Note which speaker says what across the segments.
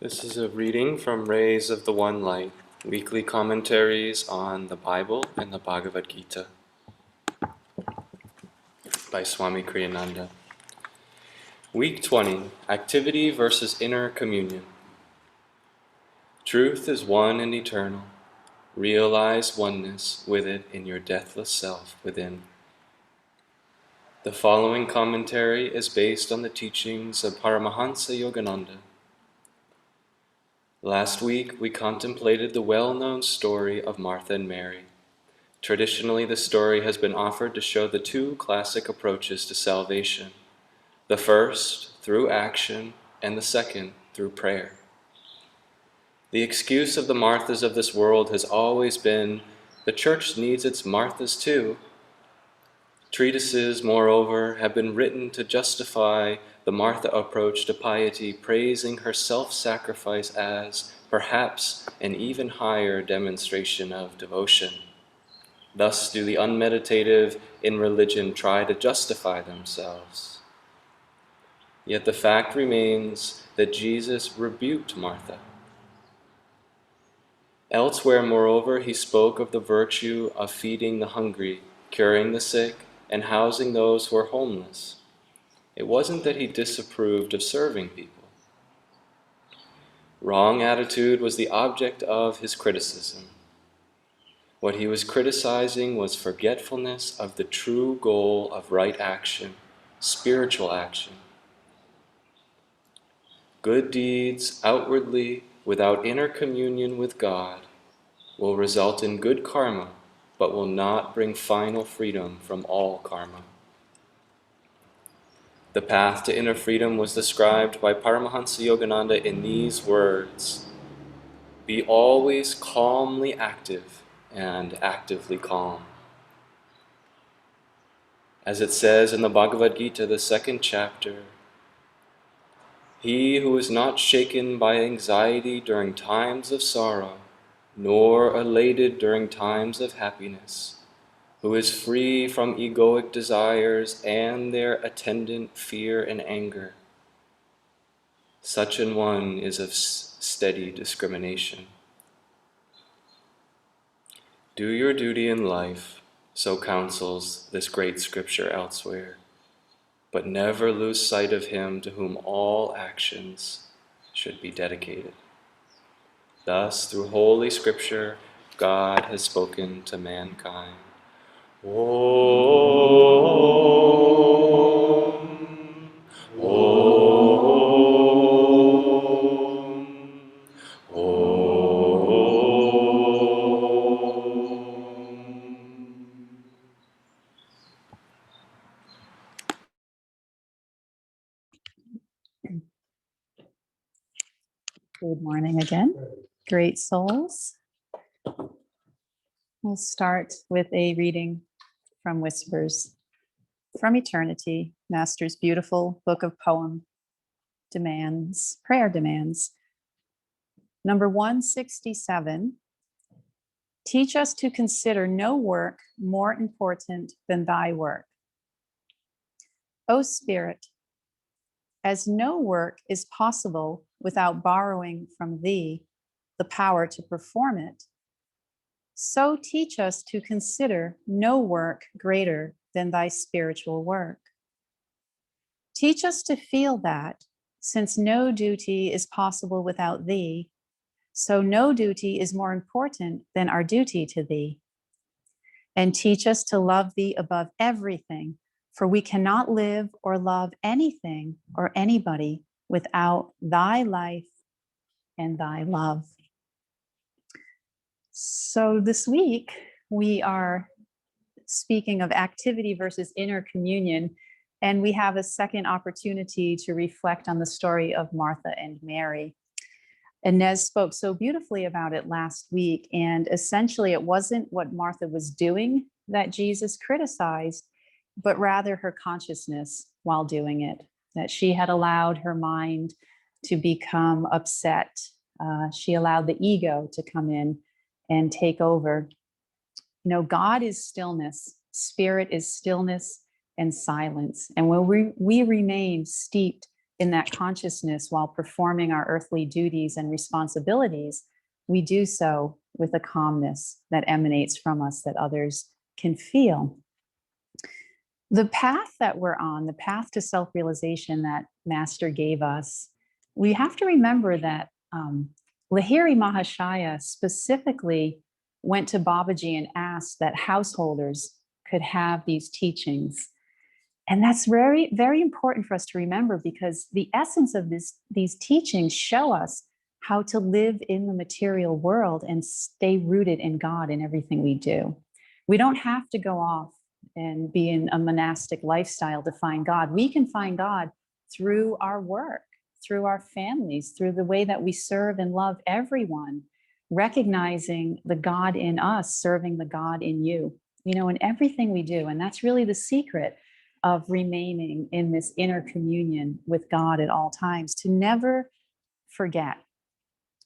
Speaker 1: This is a reading from Rays of the One Light, weekly commentaries on the Bible and the Bhagavad Gita by Swami Kriyananda. Week 20, Activity versus Inner Communion. Truth is one and eternal. Realize oneness with it in your deathless self within. The following commentary is based on the teachings of Paramhansa Yogananda. Last week, we contemplated the well-known story of Martha and Mary. Traditionally, the story has been offered to show the two classic approaches to salvation. The first, through action, and the second, through prayer. The excuse of the Marthas of this world has always been, the Church needs its Marthas too. Treatises, moreover, have been written to justify the Martha approach to piety, praising her self-sacrifice as, perhaps, an even higher demonstration of devotion. Thus do the unmeditative in religion try to justify themselves. Yet the fact remains that Jesus rebuked Martha. Elsewhere, moreover, he spoke of the virtue of feeding the hungry, curing the sick, and housing those who are homeless. It wasn't that he disapproved of serving people. Wrong attitude was the object of his criticism. What he was criticizing was forgetfulness of the true goal of right action, spiritual action. Good deeds outwardly without inner communion with God will result in good karma, but will not bring final freedom from all karma. The path to inner freedom was described by Paramhansa Yogananda in these words: be always calmly active and actively calm. As it says in the Bhagavad Gita, the 2nd chapter, he who is not shaken by anxiety during times of sorrow, nor elated during times of happiness, who is free from egoic desires and their attendant fear and anger, such an one is of steady discrimination. Do your duty in life, so counsels this great scripture elsewhere, but never lose sight of him to whom all actions should be dedicated. Thus, through Holy Scripture, God has spoken to mankind. Om, Om, Om.
Speaker 2: Good morning again, great souls. We'll start with a reading from Whispers from Eternity, Master's beautiful book of poem demands, prayer demands. Number 167, teach us to consider no work more important than thy work. O Spirit, as no work is possible without borrowing from thee the power to perform it, so teach us to consider no work greater than thy spiritual work. Teach us to feel that, since no duty is possible without thee, so no duty is more important than our duty to thee. And teach us to love thee above everything, for we cannot live or love anything or anybody without thy life and thy love. So this week, we are speaking of activity versus inner communion, and we have a second opportunity to reflect on the story of Martha and Mary. Inez spoke so beautifully about it last week, and essentially it wasn't what Martha was doing that Jesus criticized, but rather her consciousness while doing it, that she had allowed her mind to become upset. She allowed the ego to come in and take over. You know, God is stillness, spirit is stillness and silence. And when we remain steeped in that consciousness while performing our earthly duties and responsibilities, we do so with a calmness that emanates from us that others can feel. The path that we're on, the path to self-realization that Master gave us, we have to remember that Lahiri Mahashaya specifically went to Babaji and asked that householders could have these teachings. And that's very, very important for us to remember, because the essence of these teachings show us how to live in the material world and stay rooted in God in everything we do. We don't have to go off and be in a monastic lifestyle to find God. We can find God through our work, through our families, through the way that we serve and love everyone, recognizing the God in us, serving the God in you, in everything we do. And that's really the secret of remaining in this inner communion with God at all times, to never forget.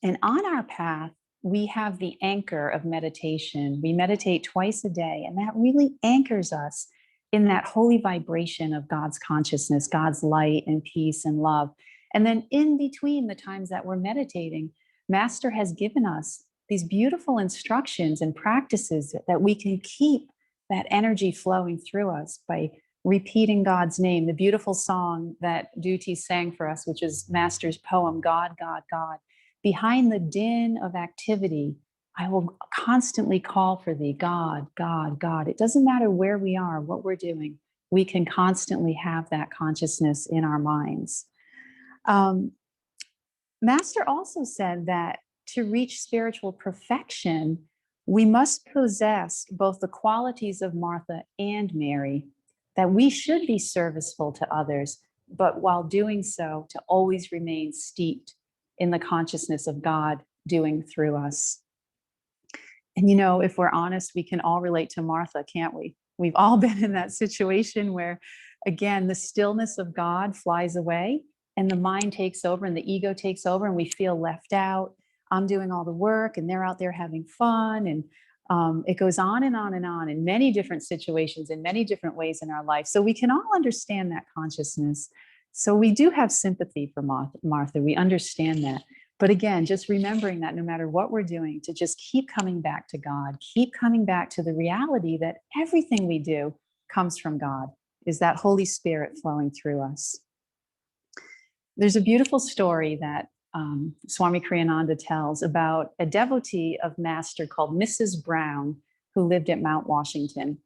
Speaker 2: And on our path, we have the anchor of meditation. We meditate twice a day, and that really anchors us in that holy vibration of God's consciousness, God's light and peace and love. And then in between the times that we're meditating, Master has given us these beautiful instructions and practices that we can keep that energy flowing through us by repeating God's name. The beautiful song that Duty sang for us, which is Master's poem, God, God, God. Behind the din of activity, I will constantly call for thee, God, God, God. It doesn't matter where we are, what we're doing, we can constantly have that consciousness in our minds. Master also said that to reach spiritual perfection, we must possess both the qualities of Martha and Mary, that we should be serviceful to others, but while doing so, to always remain steeped in the consciousness of God doing through us. And if we're honest, we can all relate to Martha, can't we? We've all been in that situation where, again, the stillness of God flies away and the mind takes over and the ego takes over and we feel left out. I'm doing all the work and they're out there having fun. And it goes on and on and on in many different situations, in many different ways in our life. So we can all understand that consciousness. So we do have sympathy for Martha. We understand that. But again, just remembering that no matter what we're doing, to just keep coming back to God, keep coming back to the reality that everything we do comes from God, is that Holy Spirit flowing through us. There's a beautiful story that Swami Kriyananda tells about a devotee of Master called Mrs. Brown, who lived at Mount Washington.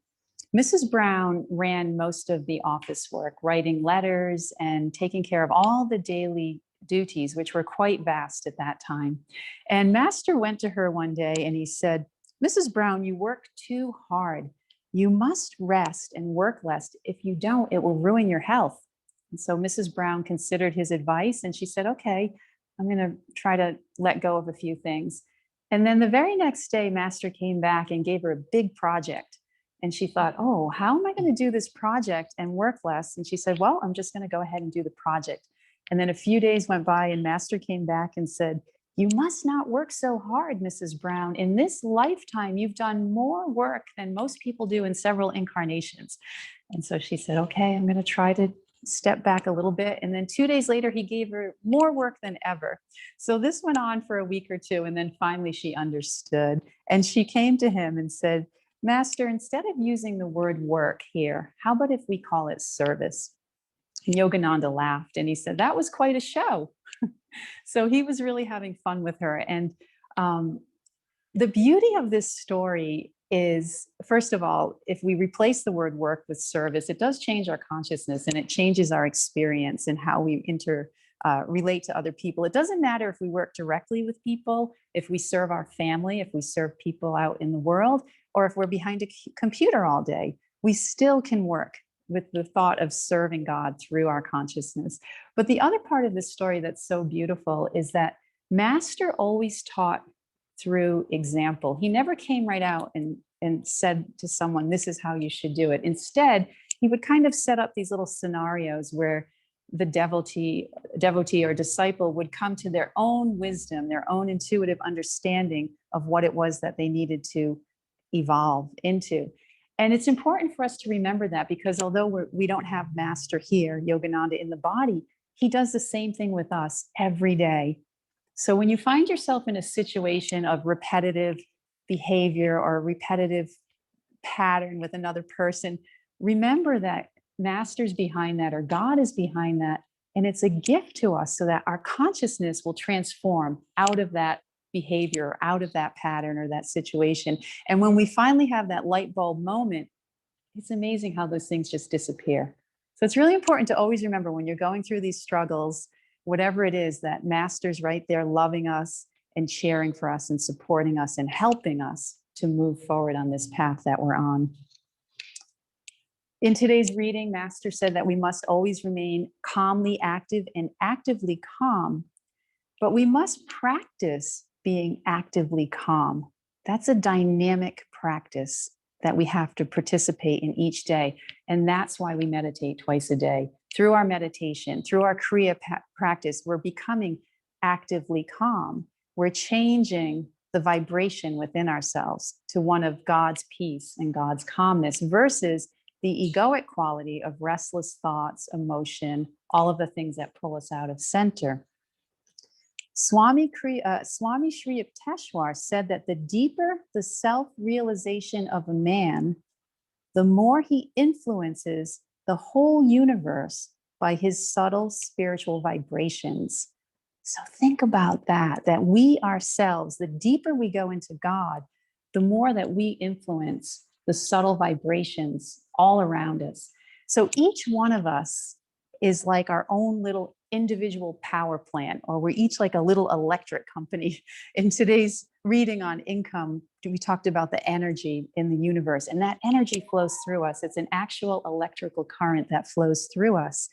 Speaker 2: Mrs. Brown ran most of the office work, writing letters and taking care of all the daily duties, which were quite vast at that time. And Master went to her one day and he said, Mrs. Brown, you work too hard. You must rest and work less. If you don't, it will ruin your health. And so Mrs. Brown considered his advice and she said, okay, I'm going to try to let go of a few things. And then the very next day, Master came back and gave her a big project. And she thought, oh, how am I going to do this project and work less? And she said, well, I'm just going to go ahead and do the project. And then a few days went by and Master came back and said, you must not work so hard, Mrs. Brown. In this lifetime, you've done more work than most people do in several incarnations. And so she said, okay, I'm going to try to step back a little bit. And then 2 days later, he gave her more work than ever. So this went on for a week or two. And then finally she understood. And she came to him and said, Master, instead of using the word work here, how about if we call it service? And Yogananda laughed and he said, that was quite a show. So he was really having fun with her. And the beauty of this story is, first of all, if we replace the word work with service, it does change our consciousness and it changes our experience and how we relate to other people. It doesn't matter if we work directly with people, if we serve our family, if we serve people out in the world, or if we're behind a computer all day, we still can work with the thought of serving God through our consciousness. But the other part of this story that's so beautiful is that Master always taught through example. He never came right out and said to someone, this is how you should do it. Instead, he would kind of set up these little scenarios where the devotee or disciple would come to their own wisdom, their own intuitive understanding of what it was that they needed to evolve into. And it's important for us to remember that, because although we don't have Master here, Yogananda, in the body, he does the same thing with us every day. So when you find yourself in a situation of repetitive behavior or a repetitive pattern with another person, remember that master's behind that, or God is behind that. And it's a gift to us so that our consciousness will transform out of that behavior, out of that pattern or that situation. And when we finally have that light bulb moment, it's amazing how those things just disappear. So it's really important to always remember when you're going through these struggles, whatever it is, that master's right there loving us and cheering for us and supporting us and helping us to move forward on this path that we're on. In today's reading, Master said that we must always remain calmly active and actively calm, but we must practice being actively calm. That's a dynamic practice that we have to participate in each day. And that's why we meditate twice a day. Through our meditation, through our Kriya practice, we're becoming actively calm. We're changing the vibration within ourselves to one of God's peace and God's calmness versus the egoic quality of restless thoughts, emotion, all of the things that pull us out of center. Swami Shri Yukteswar said that the deeper the self-realization of a man, the more he influences the whole universe by his subtle spiritual vibrations. So think about that, that we ourselves, the deeper we go into God, the more that we influence the subtle vibrations all around us. So each one of us is like our own little individual power plant, or we're each like a little electric company. In today's reading on income, we talked about the energy in the universe, and that energy flows through us. It's an actual electrical current that flows through us.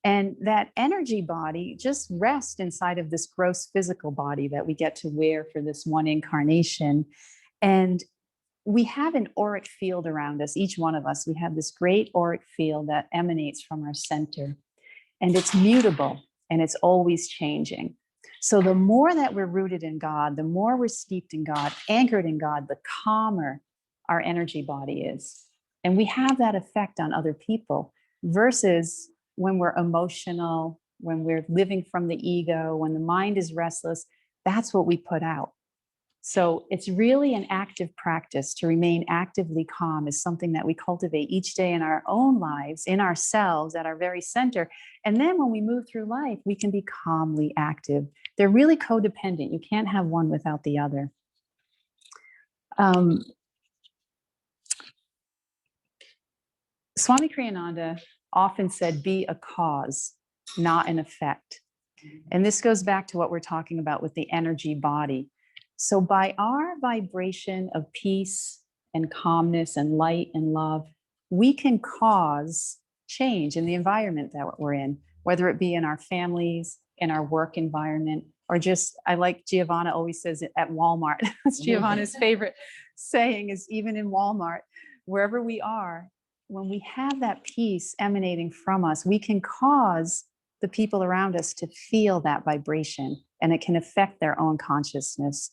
Speaker 2: And that energy body just rests inside of this gross physical body that we get to wear for this one incarnation. And we have an auric field around us, each one of us. We have this great auric field that emanates from our center. And it's mutable and it's always changing. So the more that we're rooted in God, the more we're steeped in God, anchored in God, the calmer our energy body is. And we have that effect on other people versus when we're emotional, when we're living from the ego, when the mind is restless, that's what we put out. So it's really an active practice to remain actively calm is something that we cultivate each day in our own lives, in ourselves, at our very center. And then when we move through life, we can be calmly active. They're really codependent. You can't have one without the other. Swami Kriyananda often said, be a cause, not an effect. And this goes back to what we're talking about with the energy body. So by our vibration of peace and calmness and light and love, we can cause change in the environment that we're in, whether it be in our families, in our work environment, or just, I like Giovanna always says it at Walmart. That's Giovanna's favorite saying is even in Walmart, wherever we are, when we have that peace emanating from us, we can cause the people around us to feel that vibration, and it can affect their own consciousness.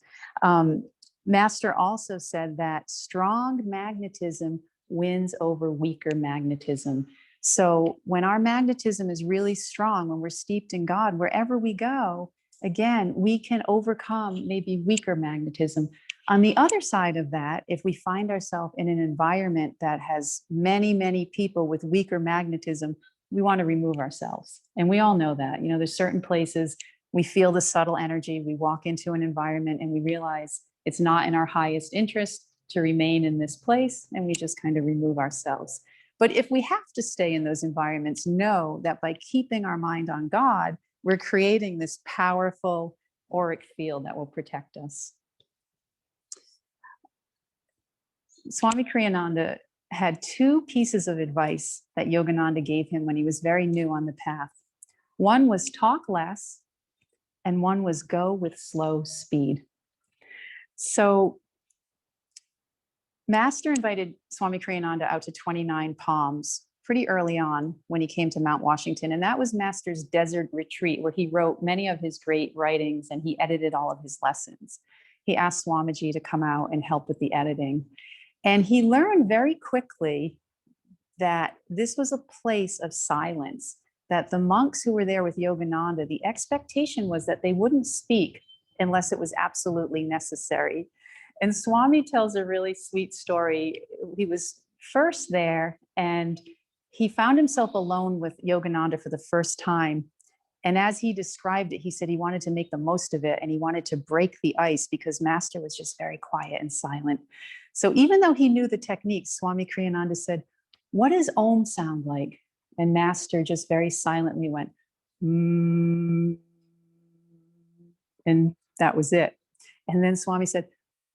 Speaker 2: Master also said that strong magnetism wins over weaker magnetism. So when our magnetism is really strong, when we're steeped in God, wherever we go, again, we can overcome maybe weaker magnetism. On the other side of that, if we find ourselves in an environment that has many, many people with weaker magnetism, we want to remove ourselves. And we all know that, you know, there's certain places we feel the subtle energy, we walk into an environment and we realize it's not in our highest interest to remain in this place, and we just kind of remove ourselves. But if we have to stay in those environments, know that by keeping our mind on God, we're creating this powerful auric field that will protect us. Swami Kriyananda had two pieces of advice that Yogananda gave him when he was very new on the path. One was talk less, and one was go with slow speed. So Master invited Swami Kriyananda out to 29 Palms pretty early on when he came to Mount Washington. And that was Master's desert retreat where he wrote many of his great writings and he edited all of his lessons. He asked Swamiji to come out and help with the editing. And he learned very quickly that this was a place of silence. that the monks who were there with Yogananda, the expectation was that they wouldn't speak unless it was absolutely necessary. And Swami tells a really sweet story. He was first there and he found himself alone with Yogananda for the first time. And as he described it, he said he wanted to make the most of it and he wanted to break the ice because Master was just very quiet and silent. So even though he knew the techniques, Swami Kriyananda said, "What does Om sound like?" And Master just very silently went, mm, and that was it. And then Swami said,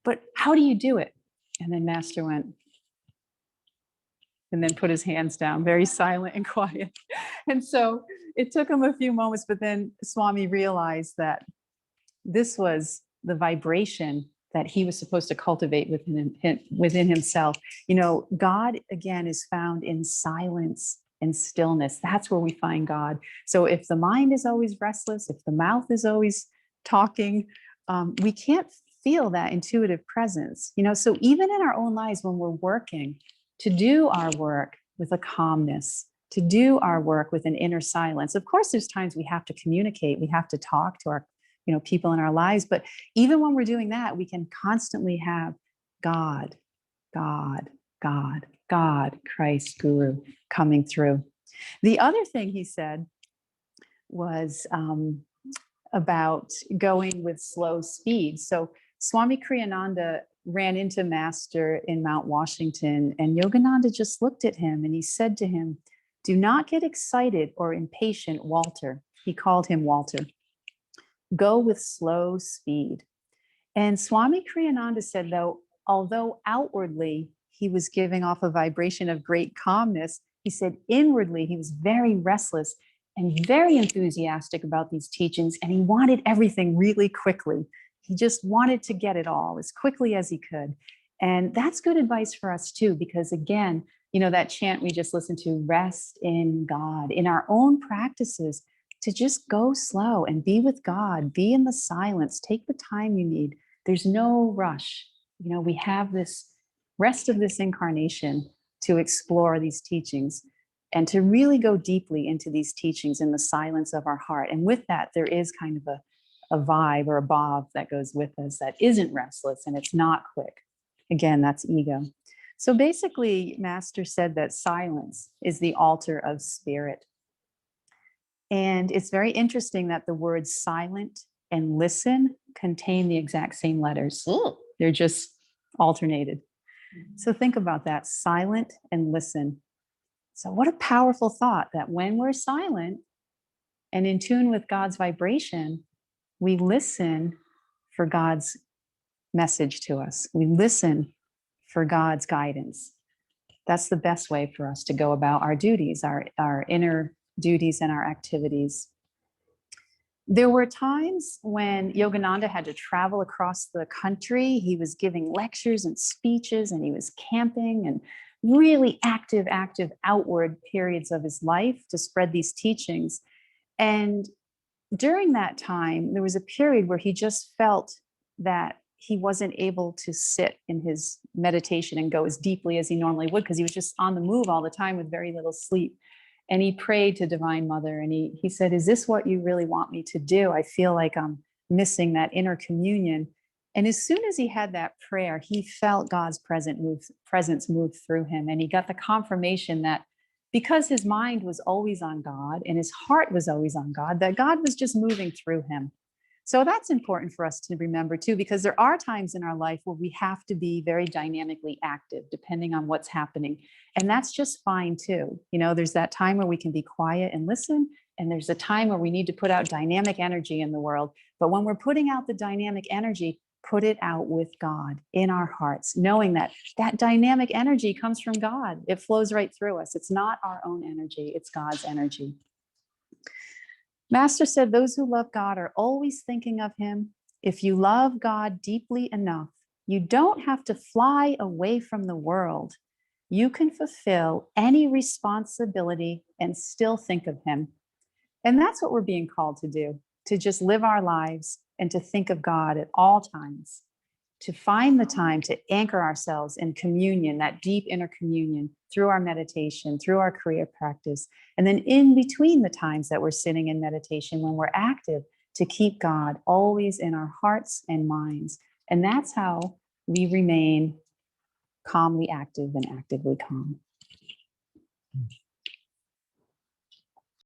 Speaker 2: "But how do you do it?" And then Master went, and then put his hands down, very silent and quiet. And so it took him a few moments, but then Swami realized that this was the vibration that he was supposed to cultivate within himself. You know, God, again, is found in silence and stillness. That's where we find God. So if the mind is always restless, if the mouth is always talking, we can't feel that intuitive presence. You know, so even in our own lives, when we're working, to do our work with a calmness, to do our work with an inner silence. Of course, there's times we have to communicate, we have to talk to our, you know, people in our lives, but even when we're doing that, we can constantly have God, God, God, God, Christ, Guru coming through. The other thing he said was about going with slow speed. So Swami Kriyananda ran into Master in Mount Washington, and Yogananda just looked at him and he said to him, "Do not get excited or impatient, Walter." He called him Walter. "Go with slow speed." And Swami Kriyananda said, though, although outwardly he was giving off a vibration of great calmness, he said inwardly he was very restless and very enthusiastic about these teachings, and he wanted everything really quickly. He just wanted to get it all as quickly as he could. And that's good advice for us too, because again, you know, that chant we just listened to, rest in God, in our own practices, to just go slow and be with God, be in the silence, take the time you need. There's no rush. You know, we have this rest of this incarnation to explore these teachings and to really go deeply into these teachings in the silence of our heart. And with that, there is kind of a vibe or a bhav that goes with us that isn't restless and it's not quick. Again, that's ego. So basically, Master said that silence is the altar of spirit. And it's very interesting that the words silent and listen contain the exact same letters.
Speaker 3: Mm.
Speaker 2: They're just alternated. So think about that, silent and listen. So what a powerful thought that when we're silent and in tune with God's vibration, we listen for God's message to us. We listen for God's guidance. That's the best way for us to go about our duties, our inner duties and our activities. There were times when Yogananda had to travel across the country. He was giving lectures and speeches, and he was camping and really active outward periods of his life to spread these teachings. And during that time, there was a period where he just felt that he wasn't able to sit in his meditation and go as deeply as he normally would, because he was just on the move all the time with very little sleep. And he prayed to Divine Mother, and he said, "Is this what you really want me to do? I feel like I'm missing that inner communion." And as soon as he had that prayer, he felt God's presence move through him. And he got the confirmation that because his mind was always on God and his heart was always on God, that God was just moving through him. So that's important for us to remember too, because there are times in our life where we have to be very dynamically active, depending on what's happening. And that's just fine too. You know, there's that time where we can be quiet and listen, and there's a time where we need to put out dynamic energy in the world. But when we're putting out the dynamic energy, put it out with God in our hearts, knowing that that dynamic energy comes from God. It flows right through us. It's not our own energy, it's God's energy. Master said, those who love God are always thinking of him. If you love God deeply enough, you don't have to fly away from the world. You can fulfill any responsibility and still think of him. And that's what we're being called to do, to just live our lives and to think of God at all times. to find the time to anchor ourselves in communion, that deep inner communion, through our meditation, through our Kriya practice. And then in between the times that we're sitting in meditation, when we're active, to keep God always in our hearts and minds. And that's how we remain calmly active and actively calm.